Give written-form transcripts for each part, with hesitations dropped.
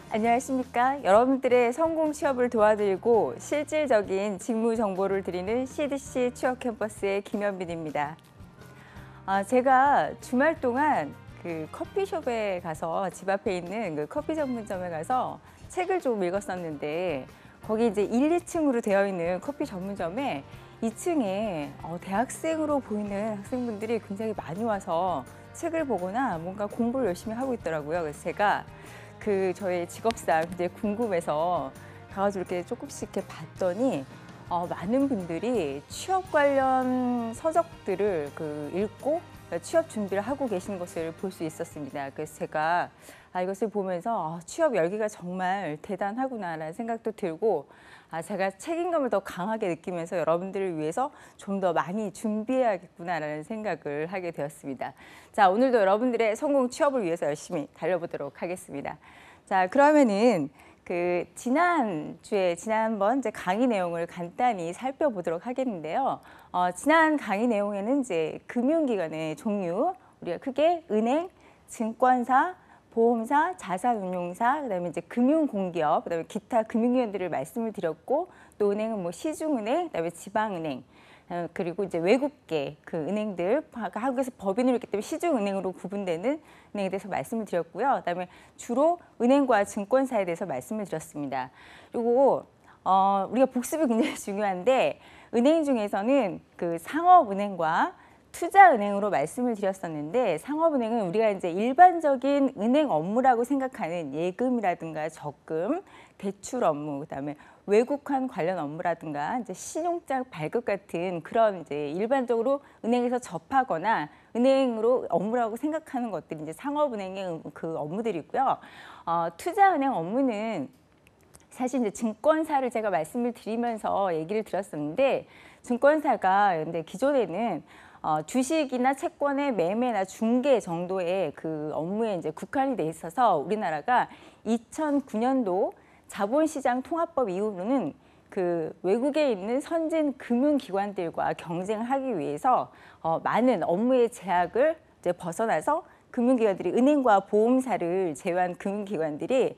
안녕하십니까. 여러분들의 성공 취업을 도와드리고 실질적인 직무 정보를 드리는 CDC 취업 캠퍼스의 김현빈입니다. 제가 주말 동안 그 커피숍에 가서 집 앞에 있는 그 커피 전문점에 가서 책을 좀 읽었었는데 거기 이제 1, 2층으로 되어 있는 커피 전문점에 2층에 대학생으로 보이는 학생분들이 굉장히 많이 와서 책을 보거나 뭔가 공부를 열심히 하고 있더라고요. 그래서 제가 저의 직업상 굉장히 궁금해서 가가지고 이렇게 조금씩 이렇게 봤더니 많은 분들이 취업 관련 서적들을 읽고 취업 준비를 하고 계시는 것을 볼 수 있었습니다. 그래서 제가 이것을 보면서 취업 열기가 정말 대단하구나라는 생각도 들고 제가 책임감을 더 강하게 느끼면서 여러분들을 위해서 좀 더 많이 준비해야겠구나라는 생각을 하게 되었습니다. 자, 오늘도 여러분들의 성공 취업을 위해서 열심히 달려보도록 하겠습니다. 자, 그러면은 지난번 이제 강의 내용을 간단히 살펴보도록 하겠는데요. 지난 강의 내용에는 이제 금융기관의 종류, 우리가 크게 은행, 증권사, 보험사, 자산운용사, 그다음에 이제 금융공기업, 그다음에 기타 금융기관들을 말씀을 드렸고, 또 은행은 뭐 시중은행, 그다음에 지방은행, 그리고 이제 외국계 그 은행들, 한국에서 법인으로 있기 때문에 시중은행으로 구분되는 은행에 대해서 말씀을 드렸고요. 그다음에 주로 은행과 증권사에 대해서 말씀을 드렸습니다. 그리고 우리가 복습이 굉장히 중요한데 은행 중에서는 그 상업은행과 투자은행으로 말씀을 드렸었는데, 상업은행은 우리가 이제 일반적인 은행 업무라고 생각하는 예금이라든가 적금, 대출 업무, 그다음에 외국환 관련 업무라든가 이제 신용장 발급 같은 그런 이제 일반적으로 은행에서 접하거나 은행으로 업무라고 생각하는 것들이 이제 상업은행의 그 업무들이고요. 투자은행 업무는 사실 이제 증권사를 제가 말씀을 드리면서 얘기를 드렸었는데, 증권사가 근데 기존에는 주식이나 채권의 매매나 중개 정도의 그 업무에 이제 국한이 돼 있어서 우리나라가 2009년도 자본시장 통합법 이후로는 그 외국에 있는 선진 금융기관들과 경쟁하기 위해서 많은 업무의 제약을 이제 벗어나서 금융기관들이 은행과 보험사를 제외한 금융기관들이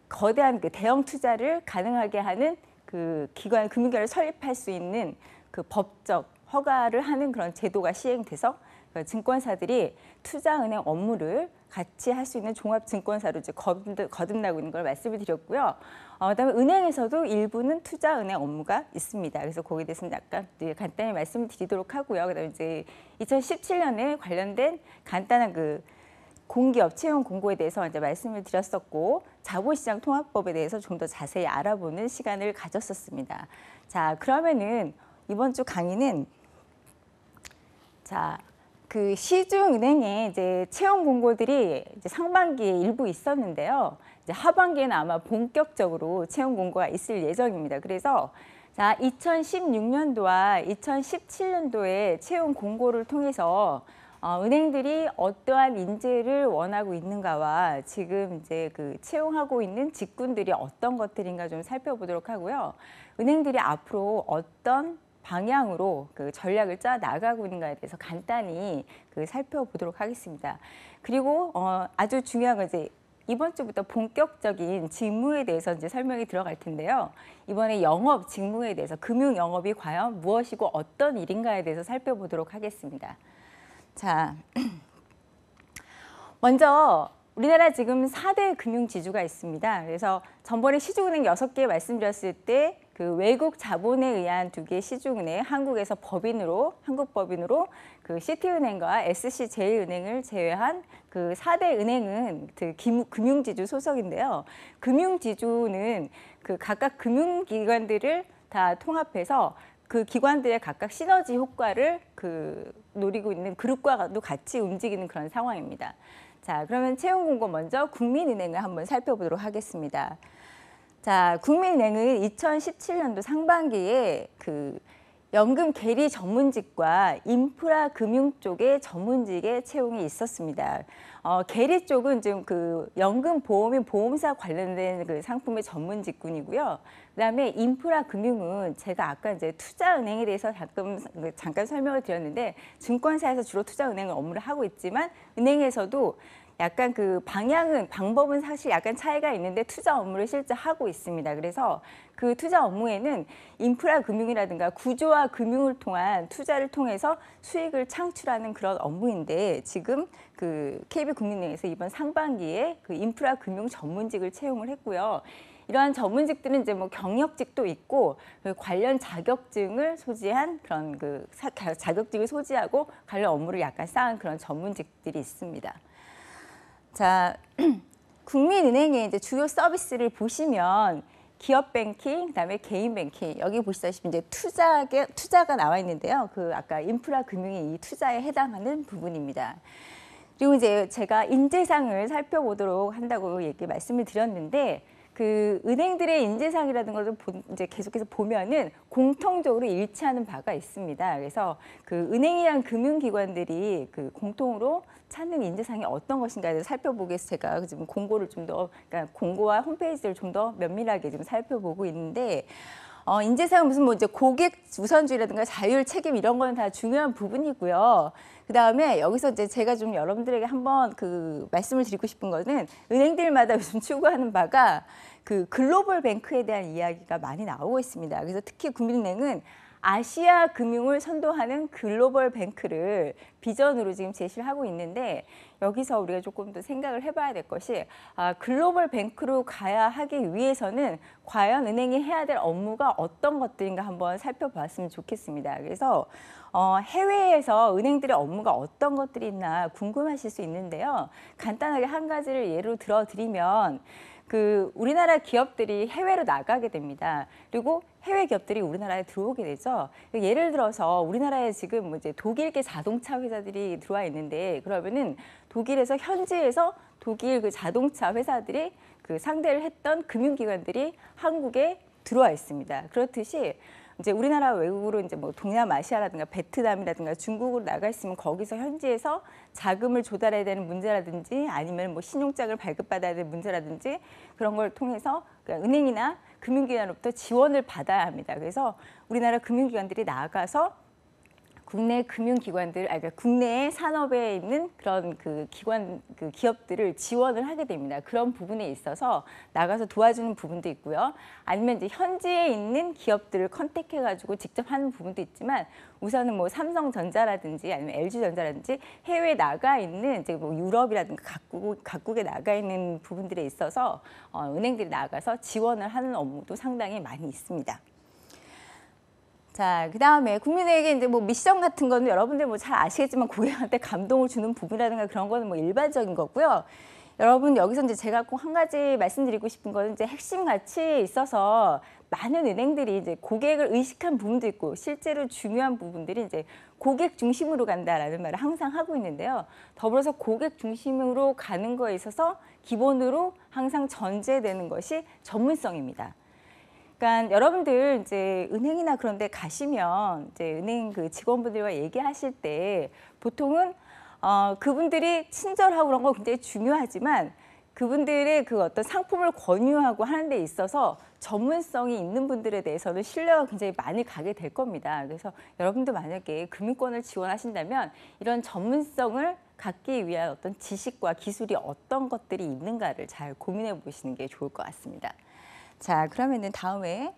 거대한 그 대형 투자를 가능하게 하는 그 금융기관을 설립할 수 있는 그 법적 허가를 하는 그런 제도가 시행돼서 증권사들이 투자은행 업무를 같이 할 수 있는 종합증권사로 이제 거듭나고 있는 걸 말씀을 드렸고요. 그다음에 은행에서도 일부는 투자은행 업무가 있습니다. 그래서 거기에 대해서는 약간 간단히 말씀을 드리도록 하고요. 그다음에 이제 2017년에 관련된 간단한 그 공기업 채용 공고에 대해서 이제 말씀을 드렸었고, 자본시장 통합법에 대해서 좀 더 자세히 알아보는 시간을 가졌었습니다. 자, 그러면은 이번 주 강의는 그 시중은행에 이제 채용 공고들이 이제 상반기에 일부 있었는데요. 이제 하반기에는 아마 본격적으로 채용 공고가 있을 예정입니다. 그래서 2016년도와 2017년도에 채용 공고를 통해서 은행들이 어떠한 인재를 원하고 있는가와 지금 이제 그 채용하고 있는 직군들이 어떤 것들인가 좀 살펴보도록 하고요. 은행들이 앞으로 어떤 방향으로 그 전략을 짜 나가고 있는가에 대해서 간단히 살펴보도록 하겠습니다. 그리고 아주 중요한 건 이제 이번 주부터 본격적인 직무에 대해서 이제 설명이 들어갈 텐데요. 이번에 영업 직무에 대해서 금융 영업이 과연 무엇이고 어떤 일인가에 대해서 살펴보도록 하겠습니다. 자, 먼저 우리나라 지금 4대 금융지주가 있습니다. 그래서 전번에 시중은행 6개 말씀드렸을 때 그 외국 자본에 의한 2개 시중은행, 한국에서 한국 법인으로 그 시티은행과 SC제일은행을 제외한 그 4대 은행은 그 금융지주 소속인데요. 금융지주는 그 각각 금융기관들을 다 통합해서 그 기관들의 각각 시너지 효과를 노리고 있는 그룹과도 같이 움직이는 그런 상황입니다. 자, 그러면 채용 공고 먼저 국민은행을 한번 살펴보도록 하겠습니다. 자, 국민은행은 2017년도 상반기에 그 연금 계리 전문직과 인프라 금융 쪽의 전문직의 채용이 있었습니다. 계리 쪽은 지금 그 연금 보험인 보험사 관련된 그 상품의 전문 직군이고요. 그다음에 인프라 금융은 제가 아까 이제 투자은행에 대해서 잠깐 설명을 드렸는데 증권사에서 주로 투자은행 업무를 하고 있지만 은행에서도 약간 그 방법은 사실 약간 차이가 있는데 투자 업무를 실제 하고 있습니다. 그래서 그 투자 업무에는 인프라 금융이라든가 구조화 금융을 통한 투자를 통해서 수익을 창출하는 그런 업무인데 지금 그 KB국민은행에서 이번 상반기에 그 인프라 금융 전문직을 채용을 했고요. 이러한 전문직들은 이제 뭐 경력직도 있고 그 관련 자격증을 소지한 그런 자격증을 소지하고 관련 업무를 약간 쌓은 그런 전문직들이 있습니다. 자, 국민은행의 이제 주요 서비스를 보시면 기업 뱅킹, 그다음에 개인 뱅킹, 여기 보시다시피 이제 투자가 나와 있는데요. 그 아까 인프라 금융이 이 투자에 해당하는 부분입니다. 그리고 이제 제가 인재상을 살펴보도록 한다고 말씀을 드렸는데 그 은행들의 인재상이라는 것을 이제 계속해서 보면은 공통적으로 일치하는 바가 있습니다. 그래서 그 은행이란 금융기관들이 그 공통으로 찾는 인재상이 어떤 것인가에 대해서 살펴보기 위해서 제가 지금 공고를 그러니까 공고와 홈페이지를 좀 더 면밀하게 지금 살펴보고 있는데 인재상은 무슨 뭐 이제 고객 우선주의라든가 자율 책임 이런 건 다 중요한 부분이고요. 그 다음에 여기서 이제 제가 좀 여러분들에게 한번 그 말씀을 드리고 싶은 거는 은행들마다 요즘 추구하는 바가 그 글로벌 뱅크에 대한 이야기가 많이 나오고 있습니다. 그래서 특히 국민은행은 아시아 금융을 선도하는 글로벌 뱅크를 비전으로 지금 제시를 하고 있는데 여기서 우리가 조금 더 생각을 해봐야 될 것이 글로벌 뱅크로 가야 하기 위해서는 과연 은행이 해야 될 업무가 어떤 것들인가 한번 살펴봤으면 좋겠습니다. 그래서 해외에서 은행들의 업무가 어떤 것들이 있나 궁금하실 수 있는데요. 간단하게 한 가지를 예로 들어드리면 그 우리나라 기업들이 해외로 나가게 됩니다. 그리고 해외 기업들이 우리나라에 들어오게 되죠. 예를 들어서 우리나라에 지금 뭐 이제 독일계 자동차 회사들이 들어와 있는데 그러면은 독일에서 현지에서 독일 그 자동차 회사들이 그 상대를 했던 금융기관들이 한국에 들어와 있습니다. 그렇듯이 이제 우리나라 외국으로 이제 뭐 동남아시아라든가 베트남이라든가 중국으로 나가 있으면 거기서 현지에서 자금을 조달해야 되는 문제라든지 아니면 뭐 신용장을 발급받아야 되는 문제라든지 그런 걸 통해서 그러니까 은행이나 금융기관으로부터 지원을 받아야 합니다. 그래서 우리나라 금융기관들이 나가서 국내 금융기관들, 그러니까 국내 산업에 있는 그런 그 기업들을 지원을 하게 됩니다. 그런 부분에 있어서 나가서 도와주는 부분도 있고요. 아니면 이제 현지에 있는 기업들을 컨택해가지고 직접 하는 부분도 있지만 우선은 뭐 삼성전자라든지 아니면 LG전자라든지 해외에 나가 있는 이제 뭐 유럽이라든가 각국에 나가 있는 부분들에 있어서 은행들이 나가서 지원을 하는 업무도 상당히 많이 있습니다. 자, 그 다음에 국민에게 이제 뭐 미션 같은 거는 여러분들 뭐 잘 아시겠지만 고객한테 감동을 주는 부분이라든가 그런 거는 뭐 일반적인 거고요. 여러분 여기서 이제 제가 꼭 한 가지 말씀드리고 싶은 거는 이제 핵심 가치에 있어서 많은 은행들이 이제 고객을 의식한 부분도 있고 실제로 중요한 부분들이 이제 고객 중심으로 간다라는 말을 항상 하고 있는데요. 더불어서 고객 중심으로 가는 거에 있어서 기본으로 항상 전제되는 것이 전문성입니다. 그러니까 여러분들 이제 은행이나 그런 데 가시면 이제 은행 그 직원분들과 얘기하실 때 보통은 그분들이 친절하고 그런 거 굉장히 중요하지만 그분들의 그 어떤 상품을 권유하고 하는 데 있어서 전문성이 있는 분들에 대해서는 신뢰가 굉장히 많이 가게 될 겁니다. 그래서 여러분도 만약에 금융권을 지원하신다면 이런 전문성을 갖기 위한 어떤 지식과 기술이 어떤 것들이 있는가를 잘 고민해 보시는 게 좋을 것 같습니다. 자, 그러면은 다음에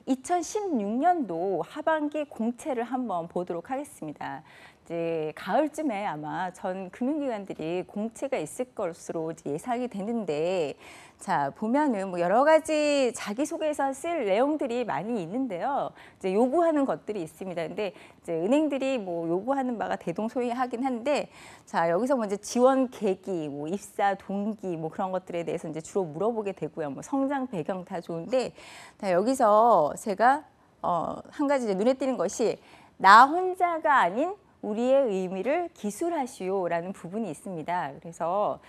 2016년도 하반기 공채를 한번 보도록 하겠습니다. 이제 가을쯤에 아마 전 금융기관들이 공채가 있을 것으로 예상이 되는데, 자 보면은 뭐 여러 가지 자기소개서 쓸 내용들이 많이 있는데요. 이제 요구하는 것들이 있습니다. 근데 이제 은행들이 뭐 요구하는 바가 대동소이하긴 한데, 자 여기서 먼저 지원 계기, 뭐 입사 동기, 뭐 그런 것들에 대해서 이제 주로 물어보게 되고요. 뭐 성장 배경 다 좋은데, 자 여기서 제가 한 가지 이제 눈에 띄는 것이 나 혼자가 아닌 우리의 의미를 기술하시오라는 부분이 있습니다. 그래서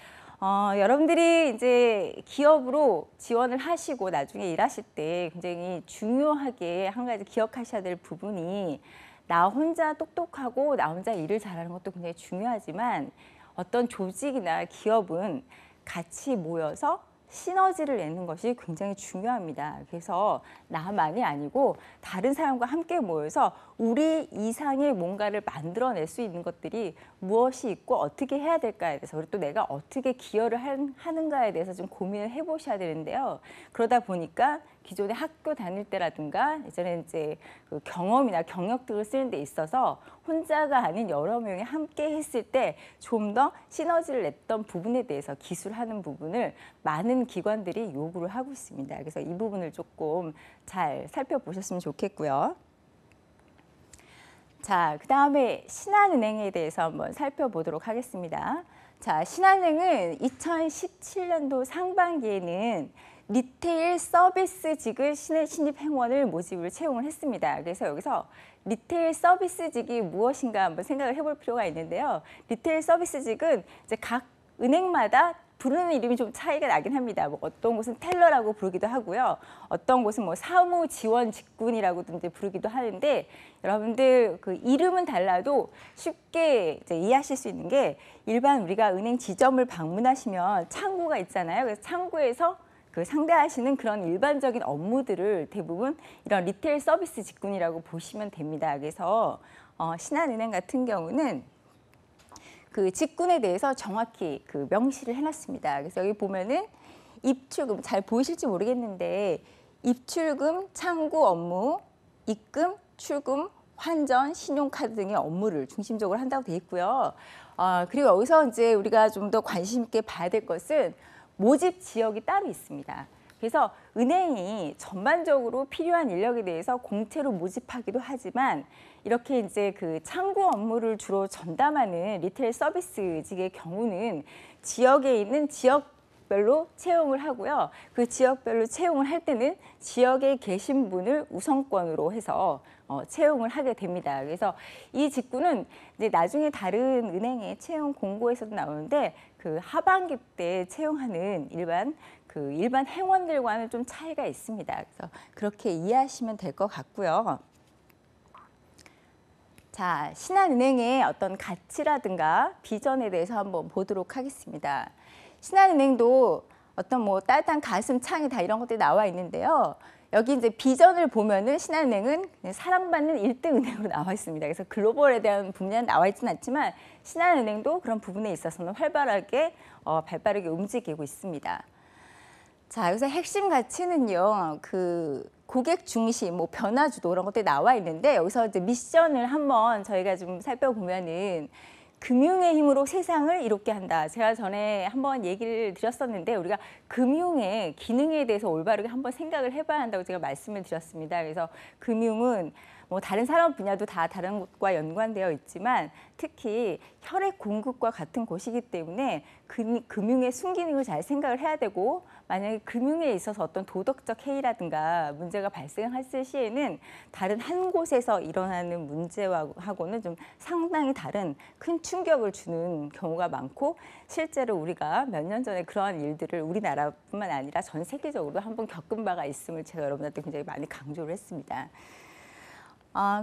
여러분들이 이제 기업으로 지원을 하시고 나중에 일하실 때 굉장히 중요하게 한 가지 기억하셔야 될 부분이, 나 혼자 똑똑하고 나 혼자 일을 잘하는 것도 굉장히 중요하지만 어떤 조직이나 기업은 같이 모여서 시너지를 내는 것이 굉장히 중요합니다. 그래서 나만이 아니고 다른 사람과 함께 모여서 우리 이상의 뭔가를 만들어낼 수 있는 것들이 무엇이 있고 어떻게 해야 될까에 대해서, 그리고 또 내가 어떻게 기여를 하는가에 대해서 좀 고민을 해보셔야 되는데요. 그러다 보니까 기존에 학교 다닐 때라든가 예전에 이제 그 경험이나 경력 등을 쓰는 데 있어서 혼자가 아닌 여러 명이 함께 했을 때 좀 더 시너지를 냈던 부분에 대해서 기술하는 부분을 많은 기관들이 요구를 하고 있습니다. 그래서 이 부분을 조금 잘 살펴보셨으면 좋겠고요. 자, 그다음에 신한은행에 대해서 한번 살펴보도록 하겠습니다. 자, 신한은행은 2017년도 상반기에는 리테일 서비스직을 신입 행원을 모집을 채용을 했습니다. 그래서 여기서 리테일 서비스직이 무엇인가 한번 생각을 해볼 필요가 있는데요. 리테일 서비스직은 이제 각 은행마다 부르는 이름이 좀 차이가 나긴 합니다. 뭐 어떤 곳은 텔러라고 부르기도 하고요. 어떤 곳은 뭐 사무 지원 직군이라고도 이제 부르기도 하는데, 여러분들 그 이름은 달라도 쉽게 이제 이해하실 수 있는 게, 일반 우리가 은행 지점을 방문하시면 창구가 있잖아요. 그래서 창구에서 그 상대하시는 그런 일반적인 업무들을 대부분 이런 리테일 서비스 직군이라고 보시면 됩니다. 그래서 신한은행 같은 경우는 그 직군에 대해서 정확히 그 명시를 해놨습니다. 그래서 여기 보면은 입출금, 잘 보이실지 모르겠는데 입출금, 창구 업무, 입금, 출금, 환전, 신용카드 등의 업무를 중심적으로 한다고 돼 있고요. 그리고 여기서 이제 우리가 좀 더 관심 있게 봐야 될 것은 모집 지역이 따로 있습니다. 그래서 은행이 전반적으로 필요한 인력에 대해서 공채로 모집하기도 하지만, 이렇게 이제 그 창구 업무를 주로 전담하는 리테일 서비스직의 경우는 지역에 있는 지역별로 채용을 하고요. 그 지역별로 채용을 할 때는 지역에 계신 분을 우선권으로 해서 채용을 하게 됩니다. 그래서 이 직군은 이제 나중에 다른 은행의 채용 공고에서도 나오는데, 그 하반기 때 채용하는 일반 행원들과는 좀 차이가 있습니다. 그래서 그렇게 이해하시면 될 것 같고요. 자, 신한은행의 어떤 가치라든가 비전에 대해서 한번 보도록 하겠습니다. 신한은행도 어떤 뭐 따뜻한 가슴, 창이 다 이런 것들이 나와 있는데요. 여기 이제 비전을 보면은 신한은행은 사랑받는 1등 은행으로 나와 있습니다. 그래서 글로벌에 대한 분야는 나와 있지는 않지만 신한은행도 그런 부분에 있어서는 활발하게 발빠르게 움직이고 있습니다. 자, 여기서 핵심 가치는요, 그 고객 중심, 뭐 변화 주도 이런 것들이 나와 있는데, 여기서 이제 미션을 한번 저희가 좀 살펴보면은 금융의 힘으로 세상을 이롭게 한다. 제가 전에 한번 얘기를 드렸었는데, 우리가 금융의 기능에 대해서 올바르게 한번 생각을 해봐야 한다고 제가 말씀을 드렸습니다. 그래서 금융은 뭐 다른 산업 분야도 다 다른 것과 연관되어 있지만 특히 혈액 공급과 같은 곳이기 때문에 금융의 순기능을 잘 생각을 해야 되고, 만약에 금융에 있어서 어떤 도덕적 해이라든가 문제가 발생했을 시에는 다른 한 곳에서 일어나는 문제하고는 좀 상당히 다른 큰 충격을 주는 경우가 많고, 실제로 우리가 몇 년 전에 그러한 일들을 우리나라뿐만 아니라 전 세계적으로 한번 겪은 바가 있음을 제가 여러분한테 굉장히 많이 강조를 했습니다.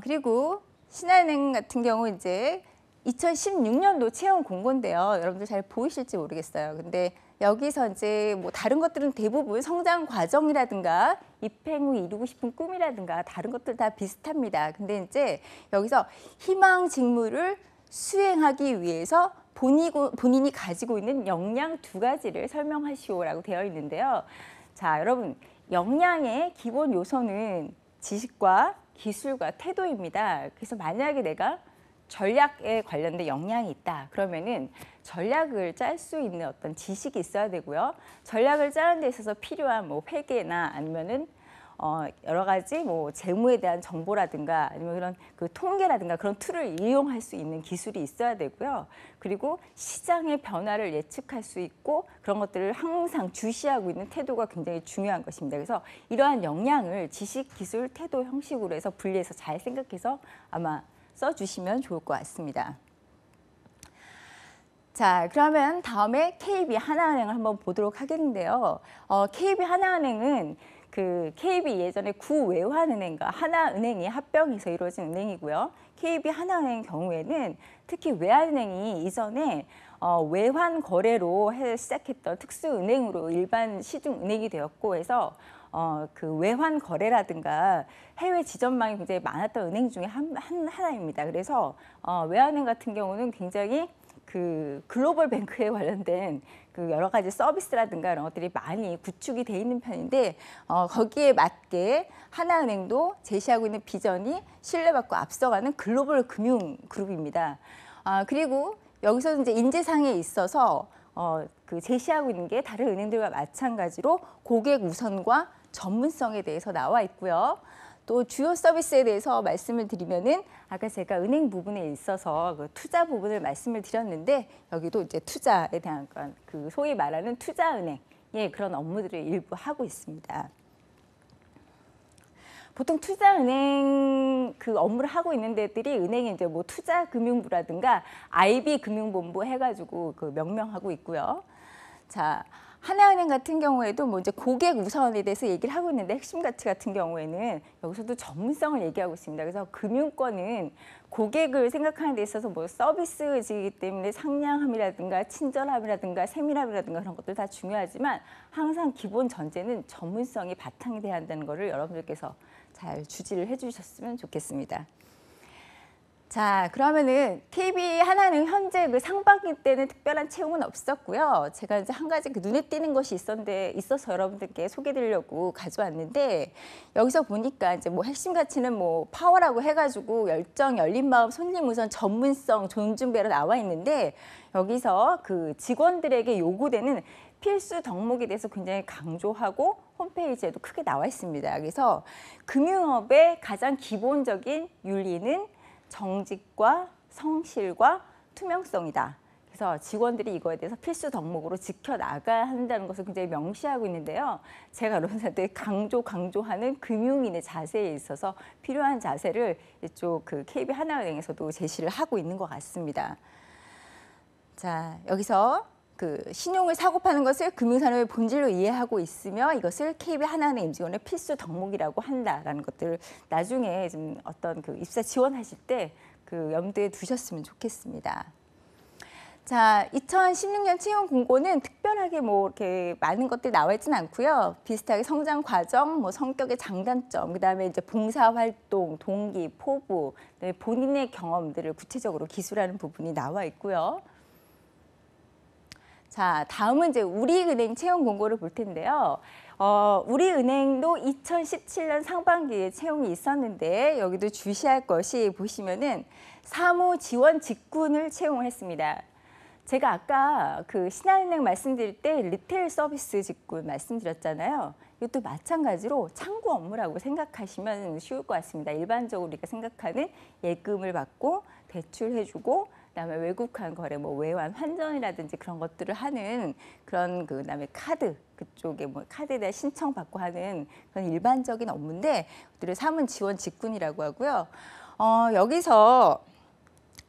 그리고 신한은행 같은 경우 이제 2016년도 채용 공고인데요. 여러분들 잘 보이실지 모르겠어요. 근데 여기서 이제 뭐 다른 것들은 대부분 성장 과정이라든가 입행 후 이루고 싶은 꿈이라든가 다른 것들 다 비슷합니다. 근데 이제 여기서 희망 직무를 수행하기 위해서 본인이 가지고 있는 역량 2가지를 설명하시오라고 되어 있는데요. 자, 여러분, 역량의 기본 요소는 지식과 기술과 태도입니다. 그래서 만약에 내가 전략에 관련된 역량이 있다 그러면은 전략을 짤 수 있는 어떤 지식이 있어야 되고요. 전략을 짜는 데 있어서 필요한 뭐 회계나 아니면은 여러 가지 뭐 재무에 대한 정보라든가 아니면 그런 그 통계라든가 그런 툴을 이용할 수 있는 기술이 있어야 되고요. 그리고 시장의 변화를 예측할 수 있고 그런 것들을 항상 주시하고 있는 태도가 굉장히 중요한 것입니다. 그래서 이러한 역량을 지식, 기술, 태도 형식으로 해서 분리해서 잘 생각해서 아마 써주시면 좋을 것 같습니다. 자, 그러면 다음에 KB 하나은행을 한번 보도록 하겠는데요. KB 하나은행은 그 KB 예전에 구외환은행과 하나은행이 합병해서 이루어진 은행이고요. KB 하나은행 경우에는 특히 외환은행이 이전에 외환 거래로 시작했던 특수은행으로 일반 시중은행이 되었고 해서 그 외환 거래라든가 해외 지점망이 굉장히 많았던 은행 중에 하나입니다. 그래서 외환은행 같은 경우는 굉장히 그 글로벌 뱅크에 관련된 그 여러 가지 서비스라든가 이런 것들이 많이 구축이 돼 있는 편인데 거기에 맞게 하나은행도 제시하고 있는 비전이 신뢰받고 앞서가는 글로벌 금융 그룹입니다. 그리고 여기서 이제 인재상에 있어서 그 제시하고 있는 게 다른 은행들과 마찬가지로 고객 우선과 전문성에 대해서 나와 있고요. 또 주요 서비스에 대해서 말씀을 드리면은 아까 제가 은행 부분에 있어서 그 투자 부분을 말씀을 드렸는데 여기도 이제 투자에 대한 그 소위 말하는 투자은행의 그런 업무들을 일부 하고 있습니다. 보통 투자은행 그 업무를 하고 있는 데들이 은행이 이제 뭐 투자금융부라든가 IB금융본부 해가지고 그 명명하고 있고요. 자, 하나은행 같은 경우에도 뭐 이제 고객 우선에 대해서 얘기를 하고 있는데 핵심 가치 같은 경우에는 여기서도 전문성을 얘기하고 있습니다. 그래서 금융권은 고객을 생각하는 데 있어서 뭐 서비스이기 때문에 상냥함이라든가 친절함이라든가 세밀함이라든가 그런 것들 다 중요하지만 항상 기본 전제는 전문성이 바탕이 돼야 한다는 거를 여러분들께서 잘 주지를 해주셨으면 좋겠습니다. 자, 그러면은 KB 하나는 현재 그 상반기 때는 특별한 채용은 없었고요. 제가 이제 한 가지 그 눈에 띄는 것이 있어서 여러분들께 소개드리려고 가져왔는데 여기서 보니까 이제 뭐 핵심 가치는 뭐 파워라고 해가지고 열정, 열린 마음, 손님 우선, 전문성, 존중배로 나와 있는데 여기서 그 직원들에게 요구되는 필수 덕목에 대해서 굉장히 강조하고 홈페이지에도 크게 나와 있습니다. 그래서 금융업의 가장 기본적인 윤리는 정직과 성실과 투명성이다. 그래서 직원들이 이거에 대해서 필수 덕목으로 지켜나가야 한다는 것을 굉장히 명시하고 있는데요. 제가 여러분들한테 강조하는 금융인의 자세에 있어서 필요한 자세를 이쪽 그 KB 하나은행에서도 제시를 하고 있는 것 같습니다. 자, 여기서 그 신용을 사고 파는 것을 금융산업의 본질로 이해하고 있으며 이것을 KB 하나은행 임직원의 필수 덕목이라고 한다라는 것들을 나중에 좀 어떤 그 입사 지원하실 때 그 염두에 두셨으면 좋겠습니다. 자, 2016년 채용 공고는 특별하게 뭐 이렇게 많은 것들이 나와 있지는 않고요. 비슷하게 성장 과정, 뭐 성격의 장단점, 그다음에 이제 봉사 활동, 동기, 포부, 본인의 경험들을 구체적으로 기술하는 부분이 나와 있고요. 자, 다음은 이제 우리은행 채용 공고를 볼 텐데요. 우리은행도 2017년 상반기에 채용이 있었는데 여기도 주시할 것이 보시면은 사무 지원 직군을 채용을 했습니다. 제가 아까 그 신한은행 말씀드릴 때 리테일 서비스 직군 말씀드렸잖아요. 이것도 마찬가지로 창구 업무라고 생각하시면 쉬울 것 같습니다. 일반적으로 우리가 생각하는 예금을 받고 대출해주고 그다음에 외국환 거래, 뭐 외환 환전이라든지 그런 것들을 하는 그런 그다음에 카드 그쪽에 뭐 카드에 대한 신청 받고 하는 그런 일반적인 업무인데 그들을 사문 지원 직군이라고 하고요. 여기서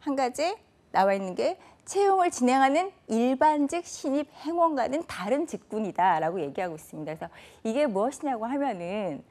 한 가지 나와 있는 게 채용을 진행하는 일반직 신입 행원과는 다른 직군이다라고 얘기하고 있습니다. 그래서 이게 무엇이냐고 하면은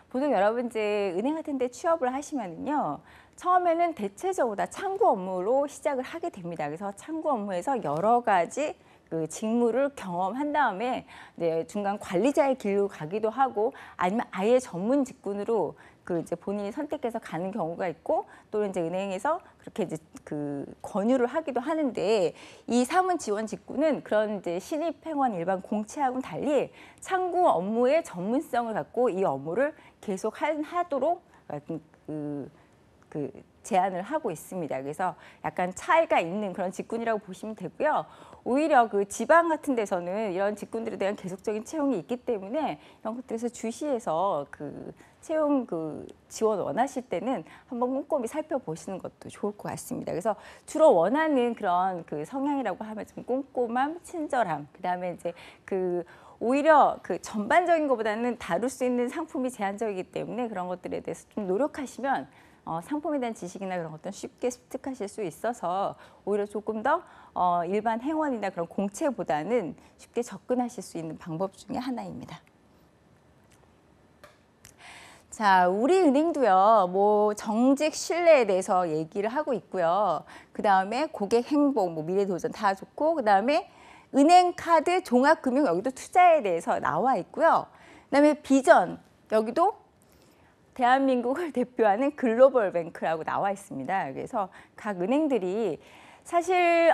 보통 여러분 이제 은행 같은 데 취업을 하시면은요. 처음에는 대체적으로 다 창구 업무로 시작을 하게 됩니다. 그래서 창구 업무에서 여러 가지 그 직무를 경험한 다음에 이제 중간 관리자의 길로 가기도 하고 아니면 아예 전문 직군으로 그 이제 본인이 선택해서 가는 경우가 있고 또 이제 은행에서 그렇게 이제 그 권유를 하기도 하는데 이 사문 지원 직군은 그런 이제 신입 행원 일반 공채하고는 달리 창구 업무의 전문성을 갖고 이 업무를 계속 하도록 그 제안을 하고 있습니다. 그래서 약간 차이가 있는 그런 직군이라고 보시면 되고요. 오히려 그 지방 같은 데서는 이런 직군들에 대한 계속적인 채용이 있기 때문에 이런 것들에서 주시해서 그 채용 그 지원 원하실 때는 한번 꼼꼼히 살펴보시는 것도 좋을 것 같습니다. 그래서 주로 원하는 그런 그 성향이라고 하면 좀 꼼꼼함, 친절함, 그다음에 이제 그 오히려 그 전반적인 것보다는 다룰 수 있는 상품이 제한적이기 때문에 그런 것들에 대해서 좀 노력하시면 상품에 대한 지식이나 그런 것들은 쉽게 습득하실 수 있어서 오히려 조금 더 일반 행원이나 그런 공채보다는 쉽게 접근하실 수 있는 방법 중에 하나입니다. 자, 우리 은행도요, 뭐 정직 신뢰에 대해서 얘기를 하고 있고요. 그 다음에 고객 행복, 뭐 미래 도전 다 좋고, 그 다음에 은행 카드 종합금융 여기도 투자에 대해서 나와 있고요. 그 다음에 비전 여기도 대한민국을 대표하는 글로벌 뱅크라고 나와 있습니다. 그래서 각 은행들이 사실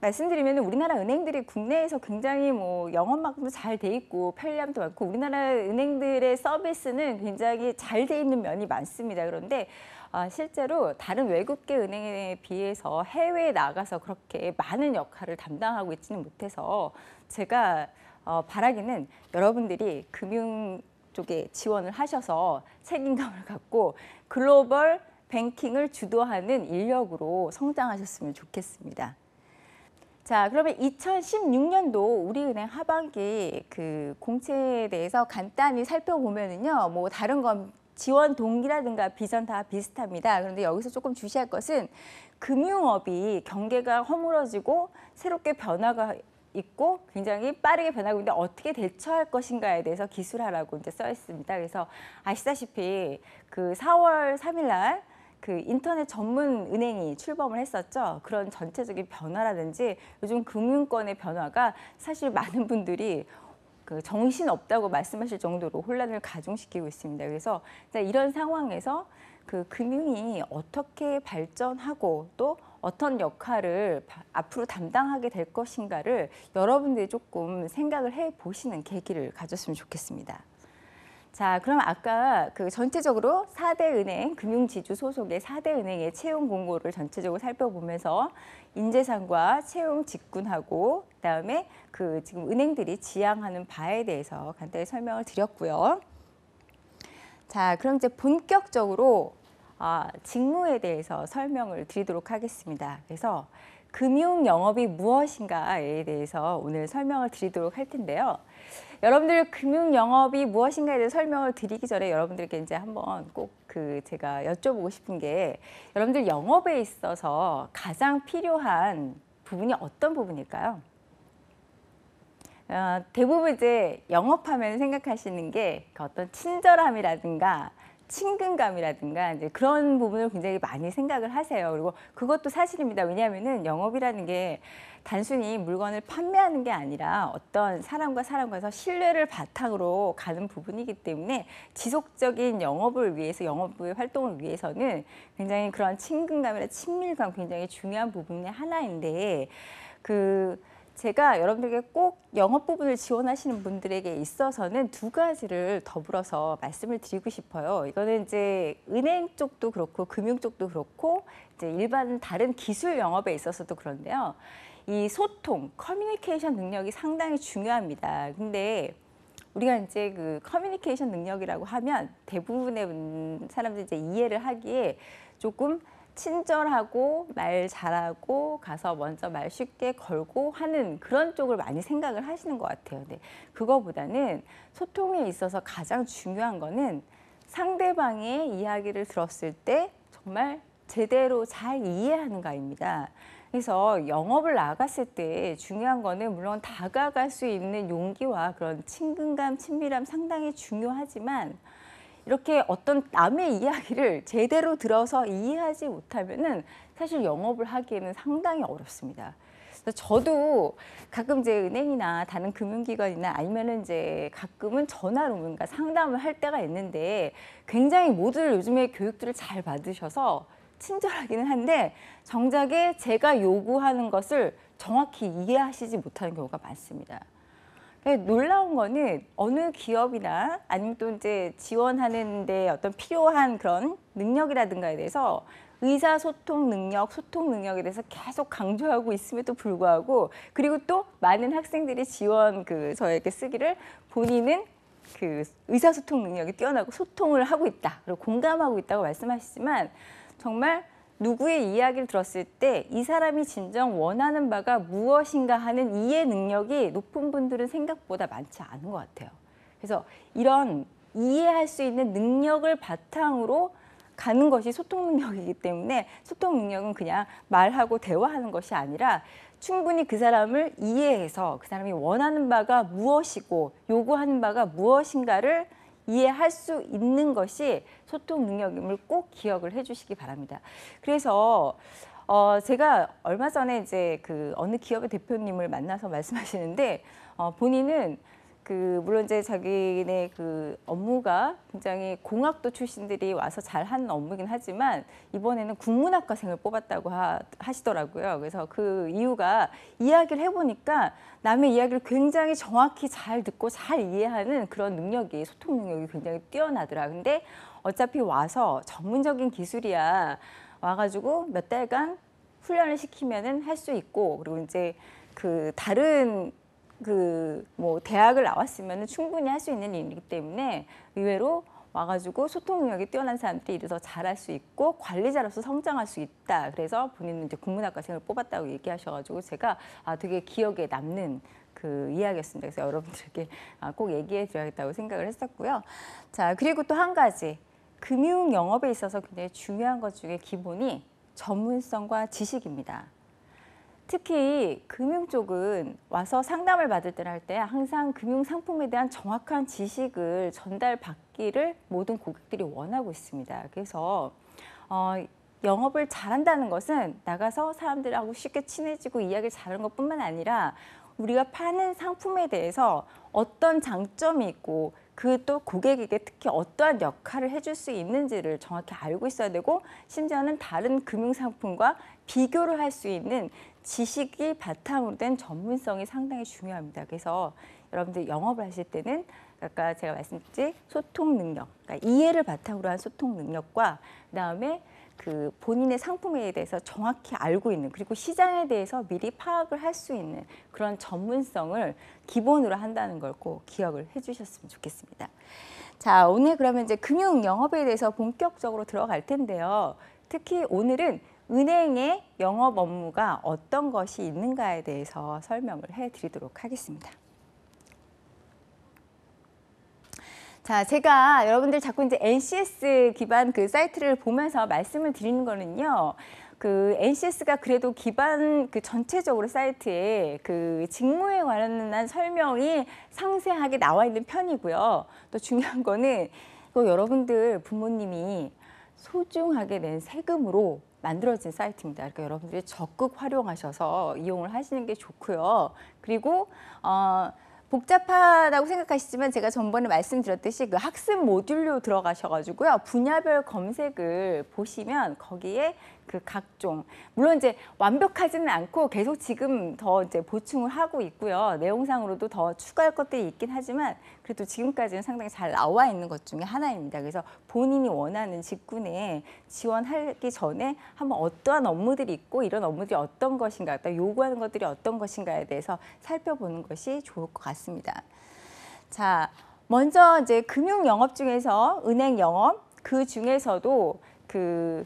말씀드리면 우리나라 은행들이 국내에서 굉장히 뭐 영업망도 잘 돼 있고 편리함도 많고 우리나라 은행들의 서비스는 굉장히 잘 돼 있는 면이 많습니다. 그런데 실제로 다른 외국계 은행에 비해서 해외에 나가서 그렇게 많은 역할을 담당하고 있지는 못해서 제가 바라기는 여러분들이 금융 쪽에 지원을 하셔서 책임감을 갖고 글로벌 뱅킹을 주도하는 인력으로 성장하셨으면 좋겠습니다. 자, 그러면 2016년도 우리은행 하반기 그 공채에 대해서 간단히 살펴보면은요, 뭐 다른 건 지원 동기라든가 비전 다 비슷합니다. 그런데 여기서 조금 주시할 것은 금융업이 경계가 허물어지고 새롭게 변화가 있고 굉장히 빠르게 변하고 있는데 어떻게 대처할 것인가에 대해서 기술하라고 이제 써 있습니다. 그래서 아시다시피 그 4월 3일 날 그 인터넷 전문 은행이 출범을 했었죠. 그런 전체적인 변화라든지 요즘 금융권의 변화가 사실 많은 분들이 그 정신 없다고 말씀하실 정도로 혼란을 가중시키고 있습니다. 그래서 이런 상황에서 그 금융이 어떻게 발전하고 또 어떤 역할을 앞으로 담당하게 될 것인가를 여러분들이 조금 생각을 해보시는 계기를 가졌으면 좋겠습니다. 자, 그럼 아까 그 전체적으로 4대 은행, 금융지주 소속의 4대 은행의 채용 공고를 전체적으로 살펴보면서 인재상과 채용 직군하고 그다음에 그 지금 은행들이 지향하는 바에 대해서 간단히 설명을 드렸고요. 자, 그럼 이제 본격적으로 직무에 대해서 설명을 드리도록 하겠습니다. 그래서 금융 영업이 무엇인가에 대해서 오늘 설명을 드리도록 할 텐데요. 여러분들 금융 영업이 무엇인가에 대해서 설명을 드리기 전에 여러분들께 이제 한번 꼭 그 제가 여쭤보고 싶은 게 여러분들 영업에 있어서 가장 필요한 부분이 어떤 부분일까요? 대부분 이제 영업하면 생각하시는 게 그 어떤 친절함이라든가 친근감이라든가 이제 그런 부분을 굉장히 많이 생각을 하세요. 그리고 그것도 사실입니다. 왜냐하면은 영업이라는 게 단순히 물건을 판매하는 게 아니라 어떤 사람과 사람과서 신뢰를 바탕으로 가는 부분이기 때문에 지속적인 영업을 위해서 영업의 활동을 위해서는 굉장히 그런 친근감이나 친밀감 굉장히 중요한 부분의 하나인데 제가 여러분들에게 꼭 영업 부분을 지원하시는 분들에게 있어서는 두 가지를 더불어서 말씀을 드리고 싶어요. 이거는 이제 은행 쪽도 그렇고 금융 쪽도 그렇고 이제 일반 다른 기술 영업에 있어서도 그런데요. 이 소통, 커뮤니케이션 능력이 상당히 중요합니다. 근데 우리가 이제 그 커뮤니케이션 능력이라고 하면 대부분의 사람들이 이제 이해를 하기에 조금 친절하고 말 잘하고 가서 먼저 말 쉽게 걸고 하는 그런 쪽을 많이 생각을 하시는 것 같아요. 근데 그거보다는 소통에 있어서 가장 중요한 거는 상대방의 이야기를 들었을 때 정말 제대로 잘 이해하는가입니다. 그래서 영업을 나갔을 때 중요한 거는 물론 다가갈 수 있는 용기와 그런 친근감, 친밀함 상당히 중요하지만 이렇게 어떤 남의 이야기를 제대로 들어서 이해하지 못하면은 사실 영업을 하기에는 상당히 어렵습니다. 그래서 저도 가끔 이제 은행이나 다른 금융기관이나 아니면은 이제 가끔은 전화로 뭔가 상담을 할 때가 있는데 굉장히 모두들 요즘에 교육들을 잘 받으셔서 친절하기는 한데 정작에 제가 요구하는 것을 정확히 이해하시지 못하는 경우가 많습니다. 놀라운 거는 어느 기업이나 아니면 또 이제 지원하는데 어떤 필요한 그런 능력이라든가에 대해서 의사소통 능력, 소통 능력에 대해서 계속 강조하고 있음에도 불구하고 그리고 또 많은 학생들이 지원 저에게 쓰기를 본인은 의사소통 능력이 뛰어나고 소통을 하고 있다. 그리고 공감하고 있다고 말씀하시지만 정말 누구의 이야기를 들었을 때 이 사람이 진정 원하는 바가 무엇인가 하는 이해 능력이 높은 분들은 생각보다 많지 않은 것 같아요. 그래서 이런 이해할 수 있는 능력을 바탕으로 가는 것이 소통 능력이기 때문에 소통 능력은 그냥 말하고 대화하는 것이 아니라 충분히 그 사람을 이해해서 그 사람이 원하는 바가 무엇이고 요구하는 바가 무엇인가를 이해할 수 있는 것이 소통 능력임을 꼭 기억을 해주시기 바랍니다. 그래서 제가 얼마 전에 이제 그 어느 기업의 대표님을 만나서 말씀하시는데 본인은 물론 이제 자기네 그 업무가 굉장히 공학도 출신들이 와서 잘하는 업무긴 하지만 이번에는 국문학과생을 뽑았다고 하시더라고요. 그래서 그 이유가 이야기를 해보니까 남의 이야기를 굉장히 정확히 잘 듣고 잘 이해하는 그런 능력이 소통 능력이 굉장히 뛰어나더라. 근데 어차피 와서 전문적인 기술이야 와가지고 몇 달간 훈련을 시키면은 할 수 있고 그리고 이제 그 다른 뭐 대학을 나왔으면 충분히 할 수 있는 일이기 때문에 의외로 와가지고 소통 능력이 뛰어난 사람들이 일을 더 잘할 수 있고 관리자로서 성장할 수 있다. 그래서 본인은 이제 국문학과생을 뽑았다고 얘기하셔가지고 제가 되게 기억에 남는 그 이야기였습니다. 그래서 여러분들에게 꼭 얘기해 드려야겠다고 생각을 했었고요. 자, 그리고 또 한 가지 금융 영업에 있어서 굉장히 중요한 것 중에 기본이 전문성과 지식입니다. 특히 금융 쪽은 와서 상담을 받을 때나 할 때 항상 금융 상품에 대한 정확한 지식을 전달받기를 모든 고객들이 원하고 있습니다. 그래서 영업을 잘한다는 것은 나가서 사람들하고 쉽게 친해지고 이야기를 잘하는 것뿐만 아니라 우리가 파는 상품에 대해서 어떤 장점이 있고 그 또 고객에게 특히 어떠한 역할을 해줄 수 있는지를 정확히 알고 있어야 되고 심지어는 다른 금융상품과 비교를 할 수 있는 지식이 바탕으로 된 전문성이 상당히 중요합니다. 그래서 여러분들 영업을 하실 때는 아까 제가 말씀드린 소통 능력, 그러니까 이해를 바탕으로 한 소통 능력과 그다음에 그 본인의 상품에 대해서 정확히 알고 있는 그리고 시장에 대해서 미리 파악을 할 수 있는 그런 전문성을 기본으로 한다는 걸 꼭 기억을 해주셨으면 좋겠습니다. 자, 오늘 그러면 이제 금융 영업에 대해서 본격적으로 들어갈 텐데요. 특히 오늘은 은행의 영업 업무가 어떤 것이 있는가에 대해서 설명을 해드리도록 하겠습니다. 자, 제가 여러분들 자꾸 이제 NCS 기반 그 사이트를 보면서 말씀을 드리는 거는요. 그 NCS가 그래도 기반 그 전체적으로 사이트에 그 직무에 관련한 설명이 상세하게 나와 있는 편이고요. 또 중요한 거는 또 여러분들 부모님이 소중하게 낸 세금으로 만들어진 사이트입니다. 그러니까 여러분들이 적극 활용하셔서 이용을 하시는 게 좋고요. 그리고 복잡하다고 생각하시지만 제가 전번에 말씀드렸듯이 그 학습 모듈로 들어가셔가지고요. 분야별 검색을 보시면 거기에 그 각종 물론 이제 완벽하지는 않고 계속 지금 더 이제 보충을 하고 있고요. 내용상으로도 더 추가할 것들이 있긴 하지만 그래도 지금까지는 상당히 잘 나와 있는 것 중에 하나입니다. 그래서 본인이 원하는 직군에 지원하기 전에 한번 어떠한 업무들이 있고 이런 업무들이 어떤 것인가, 또 요구하는 것들이 어떤 것인가에 대해서 살펴보는 것이 좋을 것 같습니다. 자, 먼저 이제 금융 영업 중에서 은행 영업 그 중에서도 그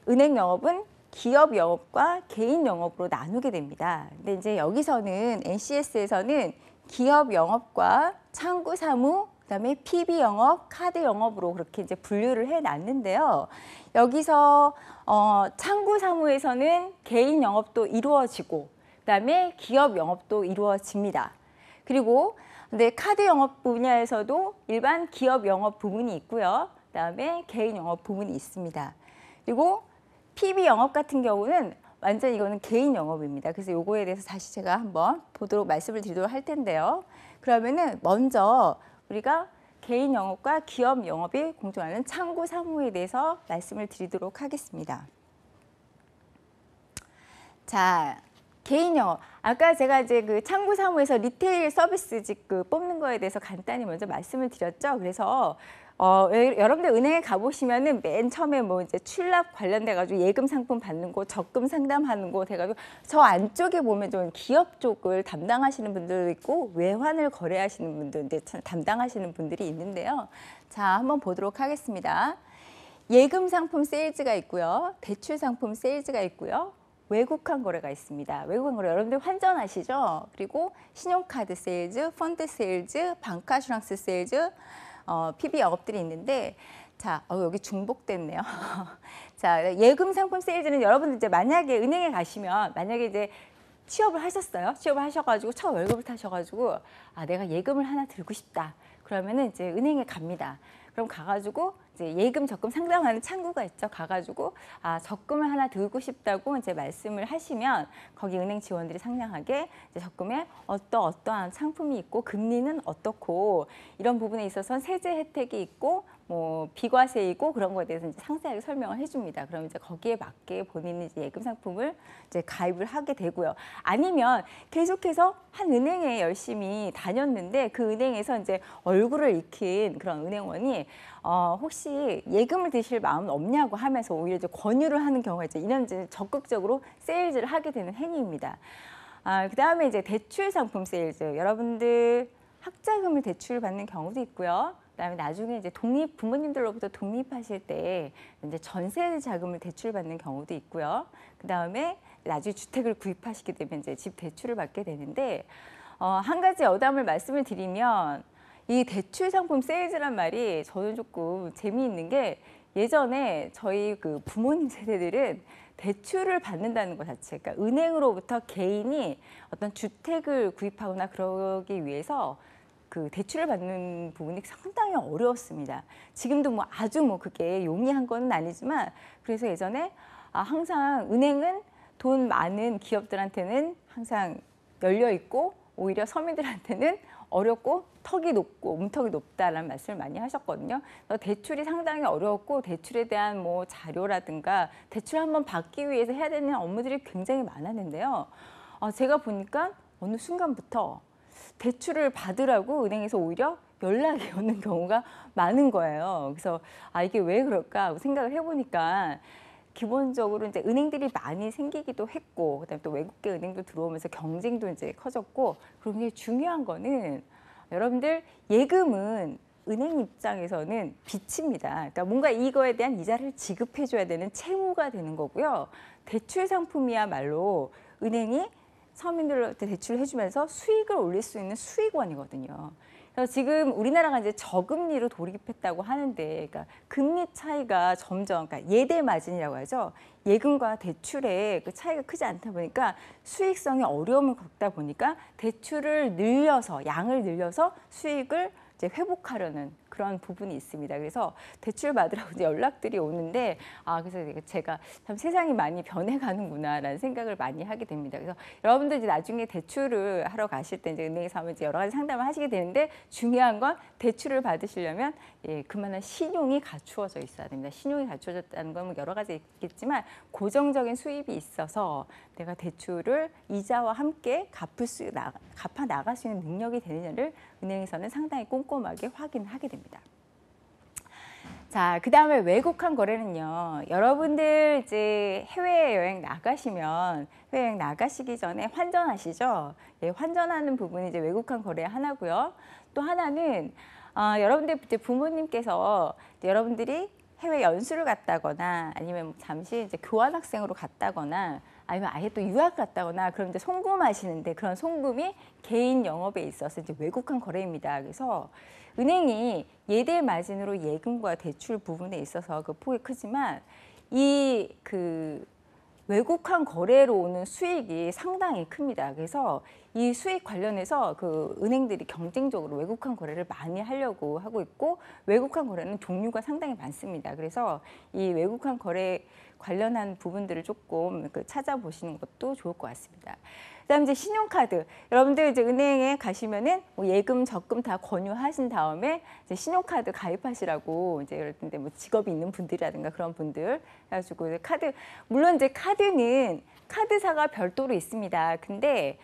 은행 영업은 기업 영업과 개인 영업으로 나누게 됩니다. 근데 이제 여기서는 NCS에서는 기업 영업과 창구 사무, 그다음에 PB 영업, 카드 영업으로 그렇게 이제 분류를 해 놨는데요. 여기서 창구 사무에서는 개인 영업도 이루어지고 그다음에 기업 영업도 이루어집니다. 그리고 근데 카드 영업 분야에서도 일반 기업 영업 부분이 있고요. 그다음에 개인 영업 부분이 있습니다. 그리고 PB 영업 같은 경우는 완전 이거는 개인 영업입니다. 그래서 요거에 대해서 다시 제가 한번 말씀을 드리도록 할 텐데요. 그러면은 먼저 우리가 개인 영업과 기업 영업이 공존하는 창구 사무에 대해서 말씀을 드리도록 하겠습니다. 자, 개인 영업. 아까 제가 이제 그 창구 사무에서 리테일 서비스직 그 뽑는 거에 대해서 간단히 먼저 말씀을 드렸죠. 그래서 여러분들 은행에 가보시면은 맨 처음에 뭐 이제 출납 관련돼 가지고 예금 상품 받는 곳, 적금 상담하는 곳 해가지고 저 안쪽에 보면 좀 기업 쪽을 담당하시는 분들도 있고 외환을 거래하시는 분들 이제 담당하시는 분들이 있는데요. 자, 한번 보도록 하겠습니다. 예금 상품 세일즈가 있고요, 대출 상품 세일즈가 있고요, 외국환 거래가 있습니다. 외국환 거래 여러분들 환전하시죠? 그리고 신용카드 세일즈, 펀드 세일즈, 방카슈랑스 세일즈, PB 영업들이 있는데, 자, 여기 중복됐네요. 자, 예금 상품 세일즈는 여러분들 이제 만약에 은행에 가시면 만약에 이제 취업을 하셨어요. 취업을 하셔가지고 첫 월급을 타셔가지고 내가 예금을 하나 들고 싶다. 그러면은 이제 은행에 갑니다. 그럼 가가지고 이제 예금 적금 상담하는 창구가 있죠. 가가지고 적금을 하나 들고 싶다고 이제 말씀을 하시면 거기 은행 직원들이 상냥하게 이제 적금에 어떠한 상품이 있고 금리는 어떻고 이런 부분에 있어서는 세제 혜택이 있고 뭐 비과세이고 그런 거에 대해서 이제 상세하게 설명을 해줍니다. 그럼 이제 거기에 맞게 본인이 이제 예금 상품을 이제 가입을 하게 되고요. 아니면 계속해서 한 은행에 열심히 다녔는데 그 은행에서 이제 얼굴을 익힌 그런 은행원이 혹시 예금을 드실 마음은 없냐고 하면서 오히려 이제 권유를 하는 경우가 있죠. 이런 이제 적극적으로 세일즈를 하게 되는 행위입니다. 그다음에 이제 대출 상품 세일즈. 여러분들 학자금을 대출받는 경우도 있고요. 그다음에 나중에 이제 부모님들로부터 독립하실 때 이제 전세 자금을 대출받는 경우도 있고요. 그다음에 나중에 주택을 구입하시게 되면 이제 집 대출을 받게 되는데 한 가지 여담을 말씀을 드리면 이 대출 상품 세일즈란 말이 저는 조금 재미있는 게 예전에 저희 그 부모님 세대들은 대출을 받는다는 것 자체, 그러니까 은행으로부터 개인이 어떤 주택을 구입하거나 그러기 위해서 그 대출을 받는 부분이 상당히 어려웠습니다. 지금도 뭐 아주 뭐 그게 용이한 건 아니지만 그래서 예전에 항상 은행은 돈 많은 기업들한테는 항상 열려 있고 오히려 서민들한테는 어렵고 턱이 높고 문턱이 높다라는 말씀을 많이 하셨거든요. 그래서 대출이 상당히 어려웠고 대출에 대한 뭐 자료라든가 대출 한번 받기 위해서 해야 되는 업무들이 굉장히 많았는데요. 제가 보니까 어느 순간부터 대출을 받으라고 은행에서 오히려 연락이 오는 경우가 많은 거예요. 그래서 이게 왜 그럴까 하고 생각을 해보니까 기본적으로 이제 은행들이 많이 생기기도 했고, 그다음에 또 외국계 은행도 들어오면서 경쟁도 이제 커졌고, 그리고 이게 중요한 거는 여러분들 예금은 은행 입장에서는 빚입니다. 그러니까 뭔가 이거에 대한 이자를 지급해줘야 되는 채무가 되는 거고요. 대출 상품이야말로 은행이 서민들한테 대출을 해주면서 수익을 올릴 수 있는 수익원이거든요. 그래서 지금 우리나라가 이제 저금리로 돌입했다고 하는데, 그러니까 금리 차이가 점점, 그러니까 예대 마진이라고 하죠. 예금과 대출의 그 차이가 크지 않다 보니까 수익성이 어려움을 겪다 보니까 대출을 늘려서 양을 늘려서 수익을 이제 회복하려는 그런 부분이 있습니다. 그래서 대출 받으라고 이제 연락들이 오는데 그래서 제가 참 세상이 많이 변해가는구나라는 생각을 많이 하게 됩니다. 그래서 여러분들 이제 나중에 대출을 하러 가실 때 이제 은행에서 하면 이제 여러 가지 상담을 하시게 되는데 중요한 건 대출을 받으시려면 그만한 신용이 갖추어져 있어야 됩니다. 신용이 갖추어졌다는 건 여러 가지 있겠지만 고정적인 수입이 있어서 내가 대출을 이자와 함께 갚아 나갈 수 있는 능력이 되느냐를 은행에서는 상당히 꼼꼼하게 확인하게 됩니다. 자, 그 다음에 외국환 거래는요. 여러분들 이제 해외여행 나가시면 해외여행 나가시기 전에 환전하시죠. 환전하는 부분이 이제 외국환 거래 하나고요. 또 하나는 여러분들 이제 부모님께서 이제 여러분들이 해외 연수를 갔다거나 아니면 잠시 이제 교환학생으로 갔다거나 아니면 아예 또 유학 갔다거나 그럼 이제 송금하시는데 그런 송금이 개인 영업에 있어서 이제 외국환 거래입니다. 그래서 은행이 예대 마진으로 예금과 대출 부분에 있어서 그 폭이 크지만 이 외국환 거래로 오는 수익이 상당히 큽니다. 그래서 이 수익 관련해서 그 은행들이 경쟁적으로 외국환 거래를 많이 하려고 하고 있고 외국환 거래는 종류가 상당히 많습니다. 그래서 이 외국환 거래 관련한 부분들을 조금 찾아보시는 것도 좋을 것 같습니다. 그다음에 이제 신용카드. 여러분들 이제 은행에 가시면은 뭐 예금, 적금 다 권유하신 다음에 이제 신용카드 가입하시라고 이제 그럴 텐데 뭐 직업이 있는 분들이라든가 그런 분들 해가지고 이제 물론 이제 카드는 카드사가 별도로 있습니다. 근데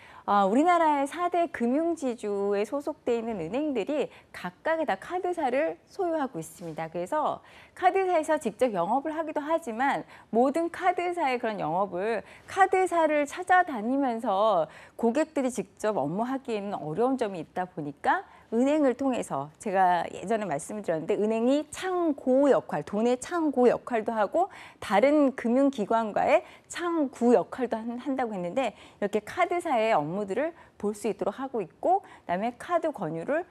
우리나라의 4대 금융지주에 소속돼 있는 은행들이 각각의 다 카드사를 소유하고 있습니다. 그래서 카드사에서 직접 영업을 하기도 하지만 모든 카드사의 그런 영업을 카드사를 찾아다니면서 고객들이 직접 업무하기에는 어려운 점이 있다 보니까 은행을 통해서 제가 예전에 말씀을 드렸는데 은행이 창고 역할, 돈의 창고 역할도 하고 다른 금융기관과의 창구 역할도 한다고 했는데 이렇게 카드사의 업무들을 볼 수 있도록 하고 있고 그다음에 카드 권유를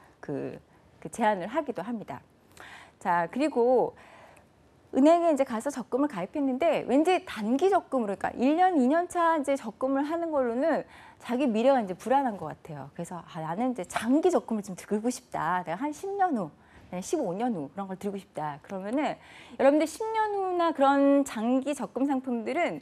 제한을 하기도 합니다. 자, 그리고 은행에 이제 가서 적금을 가입했는데 왠지 단기 적금으로, 그러니까 1년, 2년 차 이제 적금을 하는 걸로는 자기 미래가 이제 불안한 것 같아요. 그래서 나는 이제 장기 적금을 좀 들고 싶다. 내가 한 10년 후, 15년 후 그런 걸 들고 싶다. 그러면은 여러분들 10년 후나 그런 장기 적금 상품들은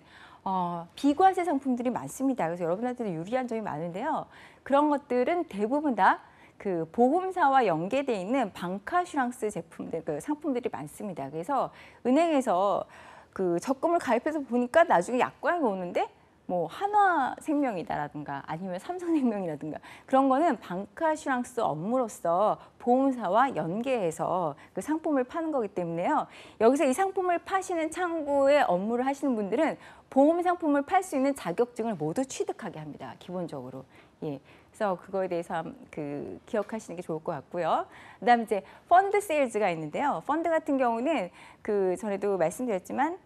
비과세 상품들이 많습니다. 그래서 여러분한테도 유리한 점이 많은데요. 그런 것들은 대부분 다 그 보험사와 연계되어 있는 방카슈랑스 제품들, 그 상품들이 많습니다. 그래서 은행에서 그 적금을 가입해서 보니까 나중에 약관이 오는데 뭐 한화생명이다라든가 아니면 삼성생명이라든가 그런 거는 방카슈랑스 업무로서 보험사와 연계해서 그 상품을 파는 거기 때문에요. 여기서 이 상품을 파시는 창구의 업무를 하시는 분들은 보험 상품을 팔 수 있는 자격증을 모두 취득하게 합니다. 기본적으로. 예. 그래서 그거에 대해서 그 기억하시는 게 좋을 것 같고요. 그다음에 이제 펀드 세일즈가 있는데요. 펀드 같은 경우는 그 전에도 말씀드렸지만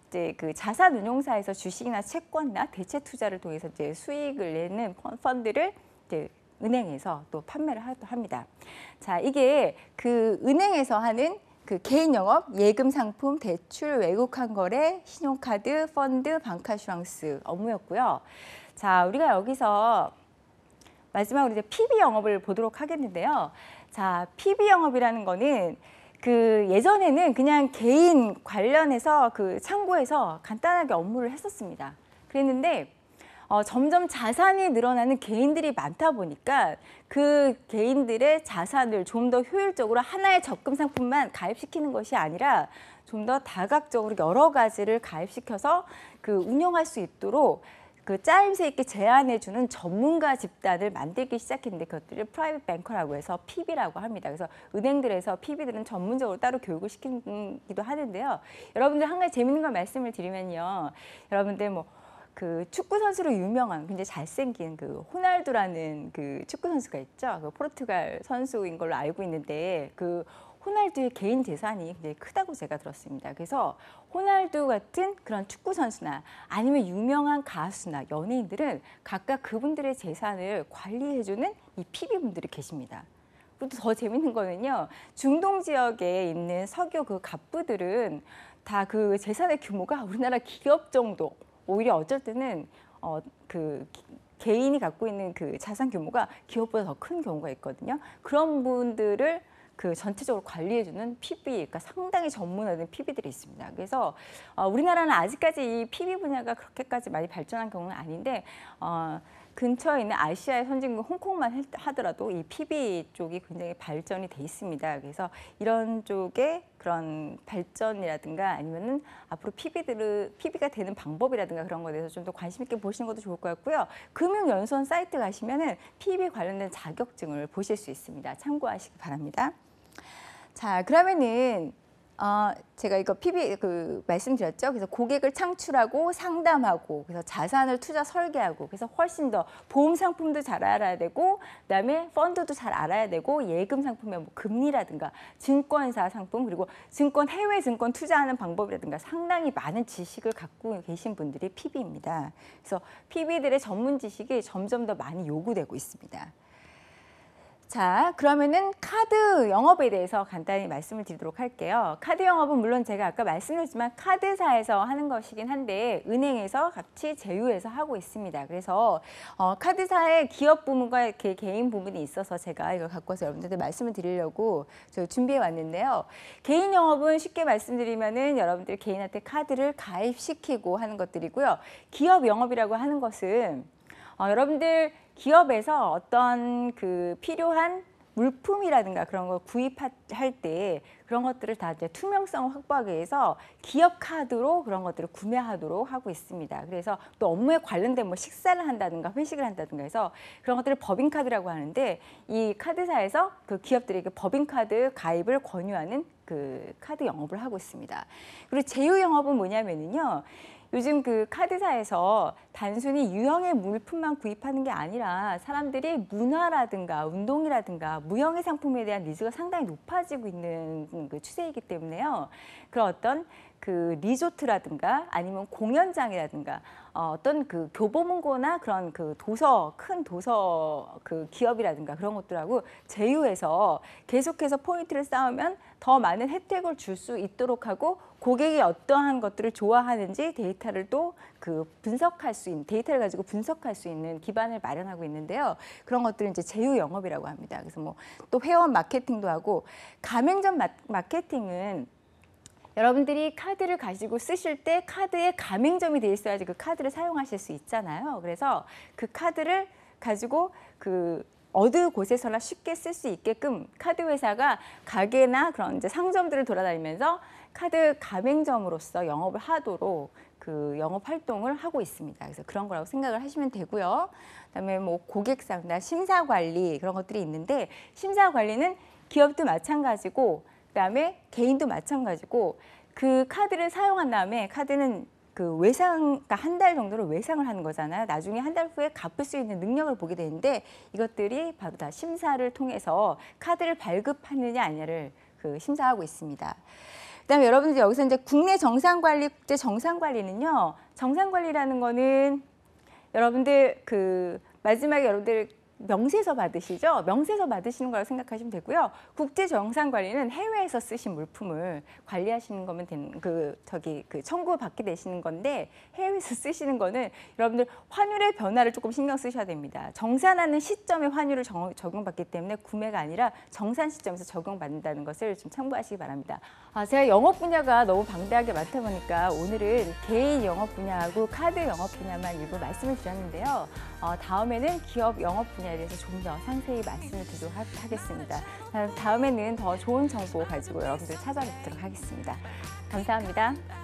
이제 그 자산 운용사에서 주식이나 채권이나 대체 투자를 통해서 이제 수익을 내는 펀드를 이제 은행에서 또 판매를 합니다. 자, 이게 그 은행에서 하는 그 개인 영업, 예금 상품, 대출, 외국환 거래, 신용카드, 펀드, 방카슈랑스 업무였고요. 자, 우리가 여기서 마지막으로 이제 PB 영업을 보도록 하겠는데요. 자, PB 영업이라는 거는 그 예전에는 그냥 개인 관련해서 그 창구에서 간단하게 업무를 했었습니다. 그랬는데 점점 자산이 늘어나는 개인들이 많다 보니까 그 개인들의 자산을 좀 더 효율적으로 하나의 적금 상품만 가입시키는 것이 아니라 좀 더 다각적으로 여러 가지를 가입시켜서 그 운영할 수 있도록 그 짜임새 있게 제안해주는 전문가 집단을 만들기 시작했는데 그것들을 프라이빗 뱅커라고 해서 PB라고 합니다. 그래서 은행들에서 PB들은 전문적으로 따로 교육을 시키기도 하는데요. 여러분들 한 가지 재밌는 걸 말씀을 드리면요. 여러분들 뭐 그 축구 선수로 유명한 굉장히 잘생긴 그 호날두라는 그 축구 선수가 있죠. 그 포르투갈 선수인 걸로 알고 있는데 그 호날두의 개인 재산이 굉장히 크다고 제가 들었습니다. 그래서 호날두 같은 그런 축구 선수나 아니면 유명한 가수나 연예인들은 각각 그분들의 재산을 관리해주는 이 PB분들이 계십니다. 그리고 더 재밌는 거는요. 중동 지역에 있는 석유 그 갑부들은 다 그 재산의 규모가 우리나라 기업 정도, 오히려 어쩔 때는 그 개인이 갖고 있는 그 자산 규모가 기업보다 더 큰 경우가 있거든요. 그런 분들을 그 전체적으로 관리해주는 PB, 그러니까 상당히 전문화된 PB들이 있습니다. 그래서 우리나라는 아직까지 이 PB 분야가 그렇게까지 많이 발전한 경우는 아닌데 근처에 있는 아시아의 선진국 홍콩만 하더라도 이 PB 쪽이 굉장히 발전이 돼 있습니다. 그래서 이런 쪽에 그런 발전이라든가 아니면은 앞으로 PB가 되는 방법이라든가 그런 거에 대해서 좀 더 관심 있게 보시는 것도 좋을 것 같고요. 금융연수원 사이트 가시면은 PB 관련된 자격증을 보실 수 있습니다. 참고하시기 바랍니다. 자, 그러면은 제가 이거 PB 말씀드렸죠. 그래서 고객을 창출하고 상담하고 그래서 자산을 투자 설계하고 그래서 훨씬 더 보험 상품도 잘 알아야 되고 그다음에 펀드도 잘 알아야 되고 예금 상품의 뭐 금리라든가 증권사 상품 그리고 해외 증권 투자하는 방법이라든가 상당히 많은 지식을 갖고 계신 분들이 PB입니다. 그래서 PB들의 전문 지식이 점점 더 많이 요구되고 있습니다. 자, 그러면은 카드 영업에 대해서 간단히 말씀을 드리도록 할게요. 카드 영업은 물론 제가 아까 말씀드렸지만 카드사에서 하는 것이긴 한데 은행에서 같이 제휴해서 하고 있습니다. 그래서 카드사의 기업 부문과 개인 부문이 있어서 제가 이걸 갖고 와서 여러분들한테 말씀을 드리려고 준비해 왔는데요. 개인 영업은 쉽게 말씀드리면은 여러분들 개인한테 카드를 가입시키고 하는 것들이고요. 기업 영업이라고 하는 것은 여러분들 기업에서 어떤 그 필요한 물품이라든가 그런 걸 구입할 때 그런 것들을 다 이제 투명성을 확보하기 위해서 기업 카드로 그런 것들을 구매하도록 하고 있습니다. 그래서 또 업무에 관련된 뭐 식사를 한다든가 회식을 한다든가 해서 그런 것들을 법인카드라고 하는데 이 카드사에서 그 기업들에게 법인카드 가입을 권유하는 그 카드 영업을 하고 있습니다. 그리고 제휴 영업은 뭐냐면요. 요즘 그 카드사에서 단순히 유형의 물품만 구입하는 게 아니라 사람들이 문화라든가 운동이라든가 무형의 상품에 대한 니즈가 상당히 높아지고 있는 그 추세이기 때문에요. 그런 어떤 그 리조트라든가 아니면 공연장이라든가 어떤 그 교보문고나 그런 그 큰 도서 그 기업이라든가 그런 것들하고 제휴해서 계속해서 포인트를 쌓으면 더 많은 혜택을 줄 수 있도록 하고 고객이 어떠한 것들을 좋아하는지 데이터를 또 분석할 수 있는, 데이터를 가지고 분석할 수 있는 기반을 마련하고 있는데요. 그런 것들을 이제 제휴 영업이라고 합니다. 그래서 뭐 또 회원 마케팅도 하고, 가맹점 마케팅은 여러분들이 카드를 가지고 쓰실 때 카드에 가맹점이 돼 있어야지 그 카드를 사용하실 수 있잖아요. 그래서 그 카드를 가지고 어느 곳에서나 쉽게 쓸 수 있게끔 카드 회사가 가게나 그런 이제 상점들을 돌아다니면서 카드 가맹점으로서 영업을 하도록 영업 활동을 하고 있습니다. 그래서 그런 거라고 생각을 하시면 되고요. 그다음에 뭐 고객 상담, 심사 관리 그런 것들이 있는데, 심사 관리는 기업도 마찬가지고 그다음에 개인도 마찬가지고, 그 카드를 사용한 다음에 카드는 그러니까 한 달 정도를 외상을 하는 거잖아요. 나중에 한 달 후에 갚을 수 있는 능력을 보게 되는데, 이것들이 바로 다 심사를 통해서 카드를 발급하느냐 아니냐를 심사하고 있습니다. 그다음에 여러분들 여기서 이제 국내 정상관리, 국제 정상관리는요. 정상관리라는 거는 여러분들 마지막에 여러분들 명세서 받으시죠? 명세서 받으시는 거라고 생각하시면 되고요. 국제 정상 관리는 해외에서 쓰신 물품을 관리하시는 거면 청구 받게 되시는 건데, 해외에서 쓰시는 거는 여러분들 환율의 변화를 조금 신경 쓰셔야 됩니다. 정산하는 시점에 환율을 적용받기 때문에 구매가 아니라 정산 시점에서 적용받는다는 것을 좀 참고하시기 바랍니다. 제가 영업 분야가 너무 방대하게 많다 보니까 오늘은 개인 영업 분야하고 카드 영업 분야만 일부 말씀을 드렸는데요. 다음에는 기업 영업 분야에 대해서 좀 더 상세히 말씀을 드리도록 하겠습니다. 다음에는 더 좋은 정보 가지고 여러분들 찾아뵙도록 하겠습니다. 감사합니다.